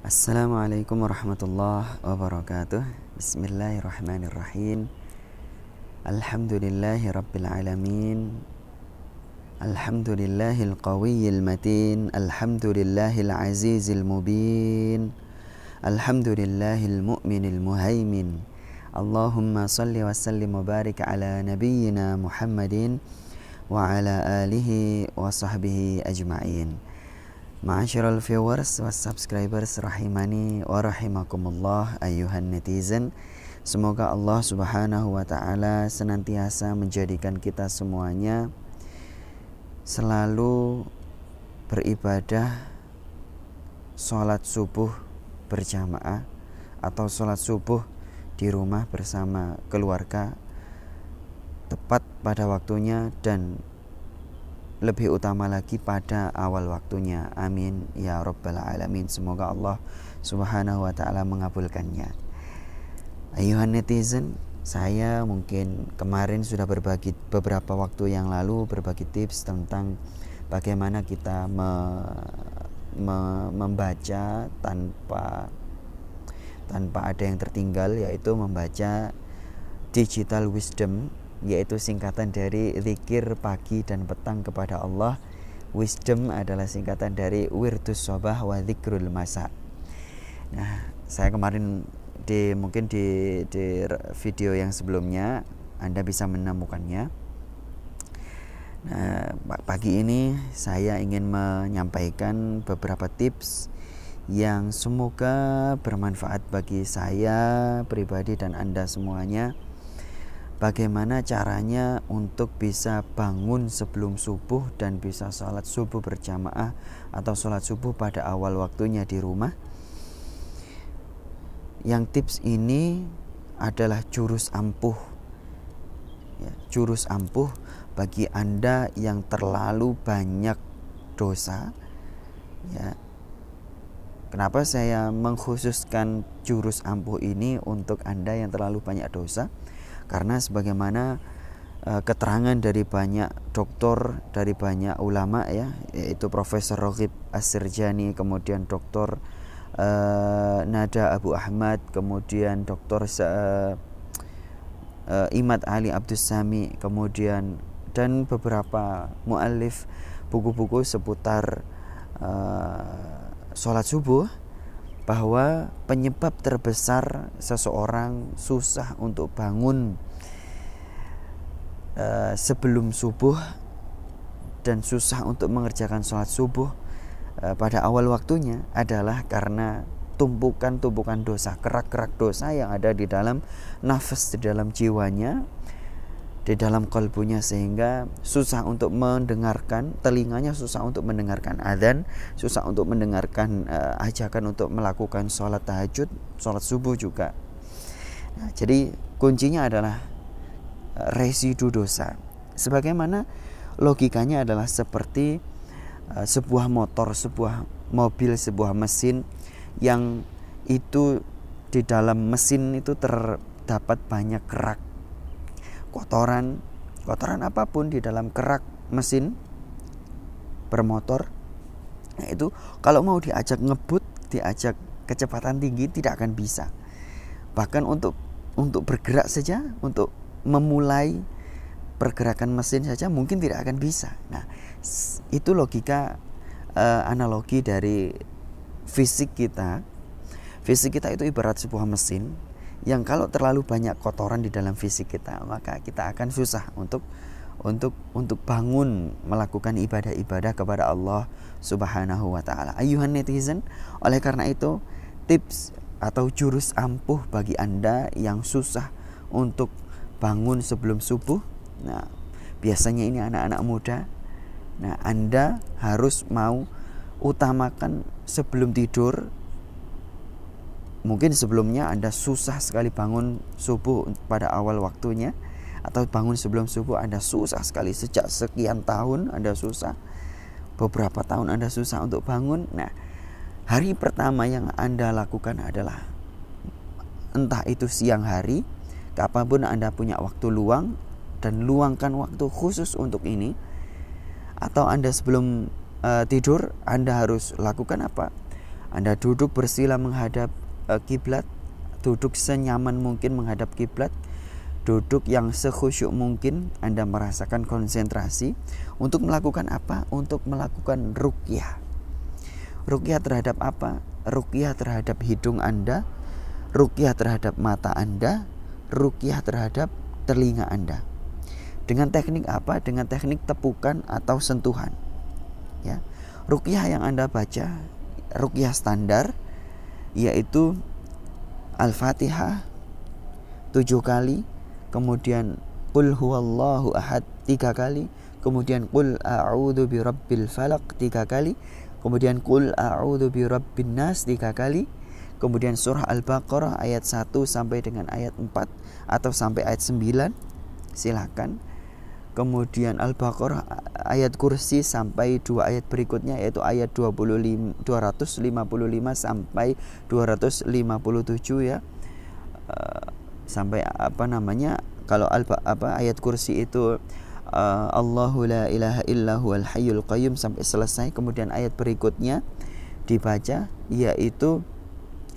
Assalamualaikum warahmatullahi wabarakatuh. Bismillahirrahmanirrahim. Alhamdulillahi rabbil alamin. Alhamdulillahil qawiyyil matin. Alhamdulillahil azizil mubin. Alhamdulillahil mu'minil muhaimin. Allahumma salli wa sallim wa barik ala nabiyyina Muhammadin wa ala alihi wa sahbihi ajma'in. Ma'asyiral viewers wa subscribers rahimani wa rahimakumullah ayyuhan netizen. Semoga Allah Subhanahu wa taala senantiasa menjadikan kita semuanya selalu beribadah sholat subuh berjamaah atau sholat subuh di rumah bersama keluarga tepat pada waktunya dan lebih utama lagi pada awal waktunya. Amin ya rabbal alamin. Semoga Allah Subhanahu wa taala mengabulkannya. Ayuhan netizen, saya mungkin kemarin sudah berbagi beberapa waktu yang lalu berbagi tips tentang bagaimana kita membaca tanpa ada yang tertinggal, yaitu membaca digital wisdom, yaitu singkatan dari zikir pagi dan petang kepada Allah. Wisdom adalah singkatan dari wirdus sobah wa zikrul masa. Nah, saya kemarin mungkin di video yang sebelumnya Anda bisa menemukannya. Nah, pagi ini saya ingin menyampaikan beberapa tips yang semoga bermanfaat bagi saya pribadi dan Anda semuanya. Bagaimana caranya untuk bisa bangun sebelum subuh dan bisa sholat subuh berjamaah atau sholat subuh pada awal waktunya di rumah. Yang tips ini adalah jurus ampuh, ya, jurus ampuh bagi Anda yang terlalu banyak dosa. Ya. Kenapa saya mengkhususkan jurus ampuh ini untuk Anda yang terlalu banyak dosa? Karena sebagaimana keterangan dari banyak dokter, dari banyak ulama, ya, yaitu Profesor Roghib As-Sirjani, kemudian Dokter Nada Abu Ahmad, kemudian Dokter Imad Ali Abdus Sami, kemudian dan beberapa muallif buku-buku seputar sholat subuh, bahwa penyebab terbesar seseorang susah untuk bangun sebelum subuh dan susah untuk mengerjakan sholat subuh pada awal waktunya adalah karena tumpukan-tumpukan dosa, kerak-kerak dosa yang ada di dalam nafas, di dalam jiwanya, di dalam kalbunya, sehingga susah untuk mendengarkan, telinganya susah untuk mendengarkan adzan, susah untuk mendengarkan ajakan untuk melakukan sholat tahajud, sholat subuh juga. Nah, jadi kuncinya adalah residu dosa. Sebagaimana logikanya adalah seperti sebuah motor, sebuah mobil, sebuah mesin yang itu di dalam mesin itu terdapat banyak kerak, kotoran apapun di dalam kerak mesin bermotor. Nah, itu kalau mau diajak ngebut, diajak kecepatan tinggi tidak akan bisa. Bahkan untuk bergerak saja, untuk memulai pergerakan mesin saja mungkin tidak akan bisa. Nah, itu logika analogi dari fisik kita. Fisik kita itu ibarat sebuah mesin yang kalau terlalu banyak kotoran di dalam fisik kita, maka kita akan susah untuk bangun melakukan ibadah-ibadah kepada Allah Subhanahu wa taala. Ayuhan netizen, oleh karena itu tips atau jurus ampuh bagi Anda yang susah untuk bangun sebelum subuh. Nah, biasanya ini anak-anak muda. Nah, Anda harus mau utamakan sebelum tidur. Mungkin sebelumnya Anda susah sekali bangun subuh pada awal waktunya, atau bangun sebelum subuh Anda susah sekali, sejak sekian tahun Anda susah, beberapa tahun Anda susah untuk bangun. Nah, hari pertama yang Anda lakukan adalah, entah itu siang hari, kapanpun Anda punya waktu luang, dan luangkan waktu khusus untuk ini, atau Anda sebelum tidur Anda harus lakukan apa? Anda duduk bersila menghadap kiblat, duduk senyaman mungkin menghadap kiblat, duduk yang sekhusyuk mungkin. Anda merasakan konsentrasi untuk melakukan apa? Untuk melakukan ruqyah. Ruqyah terhadap apa? Ruqyah terhadap hidung Anda, ruqyah terhadap mata Anda, ruqyah terhadap telinga Anda. Dengan teknik apa? Dengan teknik tepukan atau sentuhan. Ya. Ruqyah yang Anda baca, ruqyah standar, yaitu Al-Fatihah 7 kali, kemudian Qul huwallahu ahad 3 kali, kemudian Qul a'udzu birabbil falaq 3 kali, kemudian Qul a'udzu birabbin nas 3 kali, kemudian surah Al-Baqarah ayat 1 sampai dengan ayat 4 atau sampai ayat 9, silakan. Kemudian Al-Baqarah ayat kursi sampai 2 ayat berikutnya, yaitu ayat 255 sampai 257 ya. Sampai kalau ayat kursi itu Allahu la ilaha illa huwal hayyul qayyum sampai selesai. Kemudian ayat berikutnya dibaca, yaitu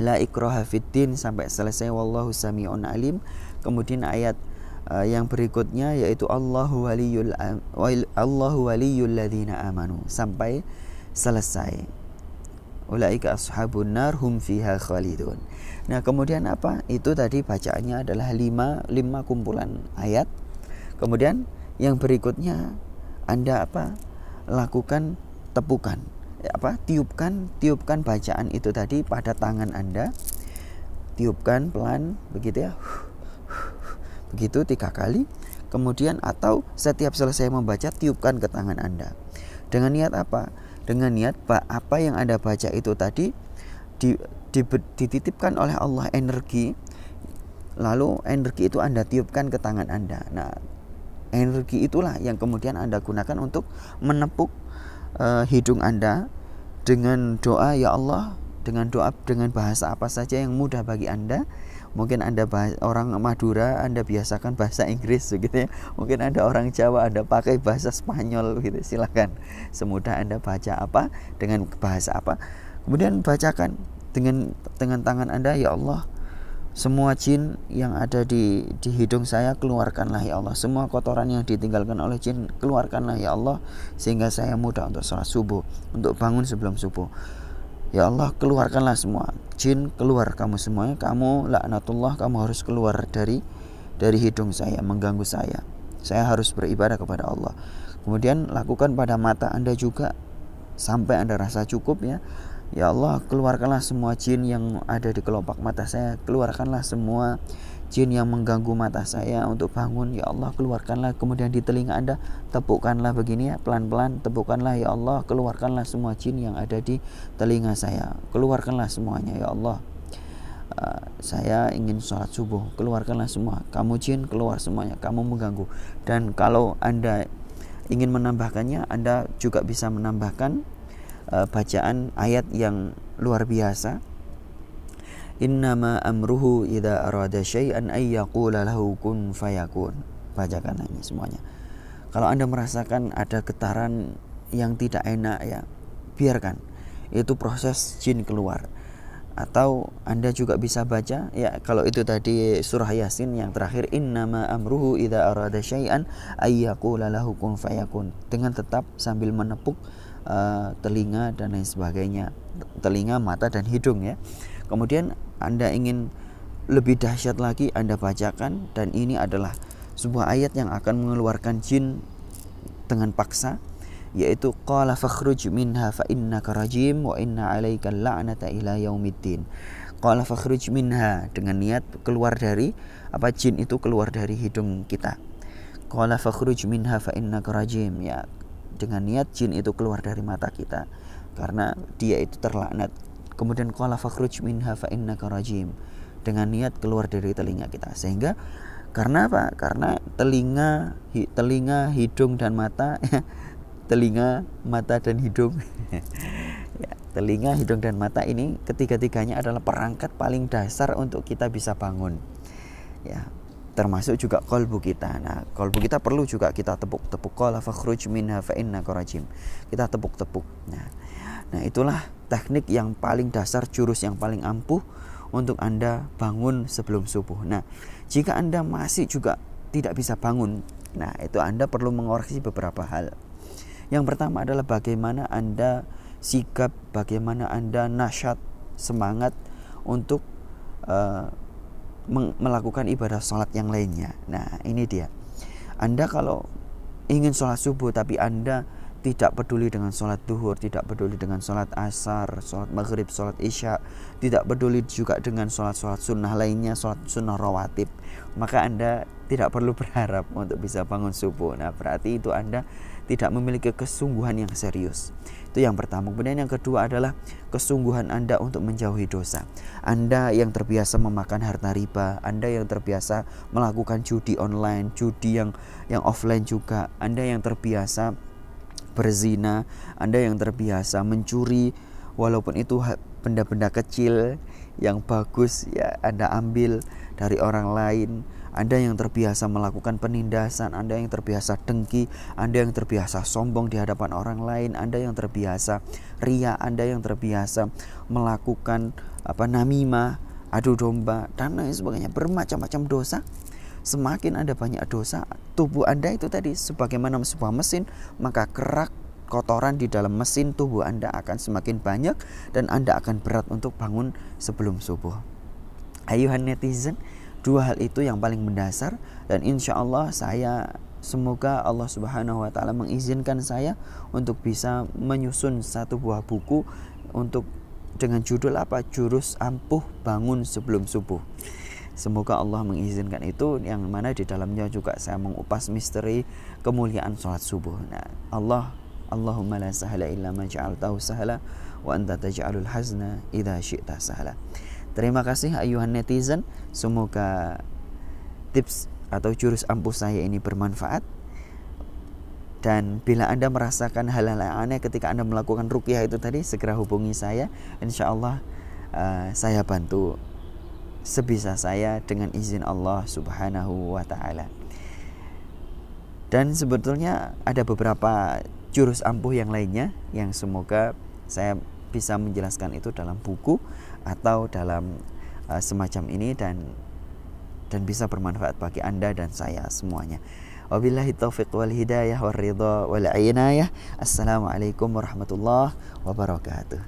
la ikraha fiddin sampai selesai, wallahu sami'un alim. Kemudian ayat yang berikutnya yaitu Allahu waliyul ladzina amanu sampai selesai. Ulaika ashabun nar hum fiha khalidun. Nah, kemudian apa? Itu tadi bacaannya adalah 5 kumpulan ayat. Kemudian yang berikutnya Anda lakukan tepukan. Tiupkan bacaan itu tadi pada tangan Anda. Tiupkan pelan begitu ya. Begitu 3 kali. Kemudian atau setiap selesai membaca tiupkan ke tangan Anda. Dengan niat apa? Dengan niat apa yang Anda baca itu tadi dititipkan oleh Allah energi, lalu energi itu Anda tiupkan ke tangan Anda. Nah, energi itulah yang kemudian Anda gunakan untuk menepuk hidung Anda dengan doa, ya Allah, dengan doa dengan bahasa apa saja yang mudah bagi Anda. Mungkin Anda orang Madura, Anda biasakan bahasa Inggris begitu ya. Mungkin Anda orang Jawa, Anda pakai bahasa Spanyol gitu. Silakan. Semudah Anda baca apa dengan bahasa apa. Kemudian bacakan dengan tangan Anda, ya Allah, semua jin yang ada di hidung saya keluarkanlah ya Allah. Semua kotoran yang ditinggalkan oleh jin keluarkanlah ya Allah, sehingga saya mudah untuk sholat subuh, untuk bangun sebelum subuh. Ya Allah, keluarkanlah semua jin, keluar kamu semuanya, kamu laknatullah, kamu harus keluar dari hidung saya, mengganggu saya harus beribadah kepada Allah. Kemudian lakukan pada mata Anda juga sampai Anda rasa cukup ya. Ya Allah, keluarkanlah semua jin yang ada di kelopak mata saya, keluarkanlah semua jin yang mengganggu mata saya untuk bangun, ya Allah, keluarkanlah. Kemudian di telinga Anda tepukkanlah begini ya, pelan-pelan tepukkanlah, ya Allah, keluarkanlah semua jin yang ada di telinga saya, keluarkanlah semuanya ya Allah. Saya ingin sholat subuh, keluarkanlah semua, kamu jin keluar semuanya, kamu mengganggu. Dan kalau Anda ingin menambahkannya, Anda juga bisa menambahkan bacaan ayat yang luar biasa. Innama amruhu idza arada syai'an ay yaqula lahu kun fayakun. Bacakan ini semuanya. Kalau Anda merasakan ada getaran yang tidak enak ya, biarkan. Itu proses jin keluar. Atau Anda juga bisa baca ya, kalau itu tadi surah Yasin yang terakhir, innama amruhu idza arada syai'an ay yaqula lahu kun fayakun, dengan tetap sambil menepuk telinga dan lain sebagainya, telinga, mata dan hidung ya. Kemudian Anda ingin lebih dahsyat lagi, Anda bacakan, dan ini adalah sebuah ayat yang akan mengeluarkan jin dengan paksa, yaitu qala fakhruj minha fa innaka rajim wa inna 'alaikal la'nata ila yaumiddin. Qala fakhruj minha, dengan niat keluar dari jin itu keluar dari hidung kita. Qala fakhruj minha fa innaka rajim, ya, dengan niat jin itu keluar dari mata kita karena dia itu terlaknat. Kemudian qala fakhruj minha fa innaka rajim, dengan niat keluar dari telinga kita. Sehingga karena apa? Karena telinga, hidung dan mata telinga, mata dan hidung ya, telinga, hidung dan mata ini ketiga-tiganya adalah perangkat paling dasar untuk kita bisa bangun ya. termasuk juga qalbu kita. Nah, qalbu kita perlu juga kita tepuk-tepuk. Qala fakhruj minha fa innaka rajim. Kita tepuk-tepuk. Nah, itulah teknik yang paling dasar, jurus yang paling ampuh untuk Anda bangun sebelum subuh. Nah, jika Anda masih juga tidak bisa bangun, nah itu Anda perlu mengoreksi beberapa hal. Yang pertama adalah bagaimana Anda sigap, bagaimana Anda nasyat, semangat untuk melakukan ibadah sholat yang lainnya. Nah, ini dia. Anda kalau ingin sholat subuh tapi Anda tidak peduli dengan sholat duhur, tidak peduli dengan sholat asar, sholat maghrib, sholat isya, tidak peduli juga dengan sholat-sholat sunnah lainnya, sholat sunnah rawatib, maka Anda tidak perlu berharap untuk bisa bangun subuh. Nah, berarti itu Anda tidak memiliki kesungguhan yang serius. Itu yang pertama. Kemudian yang kedua adalah kesungguhan Anda untuk menjauhi dosa. Anda yang terbiasa memakan harta riba, Anda yang terbiasa melakukan judi online, judi yang offline juga, Anda yang terbiasa berzina, Anda yang terbiasa mencuri, walaupun itu benda-benda kecil yang bagus ya Anda ambil dari orang lain, Anda yang terbiasa melakukan penindasan, Anda yang terbiasa dengki, Anda yang terbiasa sombong di hadapan orang lain, Anda yang terbiasa ria, Anda yang terbiasa melakukan namimah, adu domba dan lain sebagainya, bermacam-macam dosa. Semakin Anda banyak dosa, tubuh Anda itu tadi sebagaimana sebuah mesin, maka kerak kotoran di dalam mesin tubuh Anda akan semakin banyak dan Anda akan berat untuk bangun sebelum subuh. Ayuhan netizen, dua hal itu yang paling mendasar, dan insya Allah semoga Allah Subhanahu wa Ta'ala mengizinkan saya untuk bisa menyusun satu buah buku dengan judul Jurus Ampuh Bangun Sebelum Subuh. Semoga Allah mengizinkan itu, yang mana di dalamnya juga saya mengupas misteri kemuliaan sholat subuh. Nah, Allahumma la sahla illa ma ja'altahu sahla wa anta taj'alul hazna idza syi'ta sahla. Terima kasih ayuhan netizen. Semoga tips atau jurus ampuh saya ini bermanfaat. Dan bila Anda merasakan hal-hal yang aneh ketika Anda melakukan ruqyah itu tadi, segera hubungi saya. Insya Allah saya bantu sebisa saya dengan izin Allah Subhanahu wa Ta'ala. Dan sebetulnya ada beberapa jurus ampuh yang lainnya yang semoga saya bisa menjelaskan itu dalam buku atau dalam semacam ini dan bisa bermanfaat bagi Anda dan saya semuanya. Wabillahi taufiq wal hidayah wal ridha wal inayah. Assalamualaikum warahmatullahi wabarakatuh.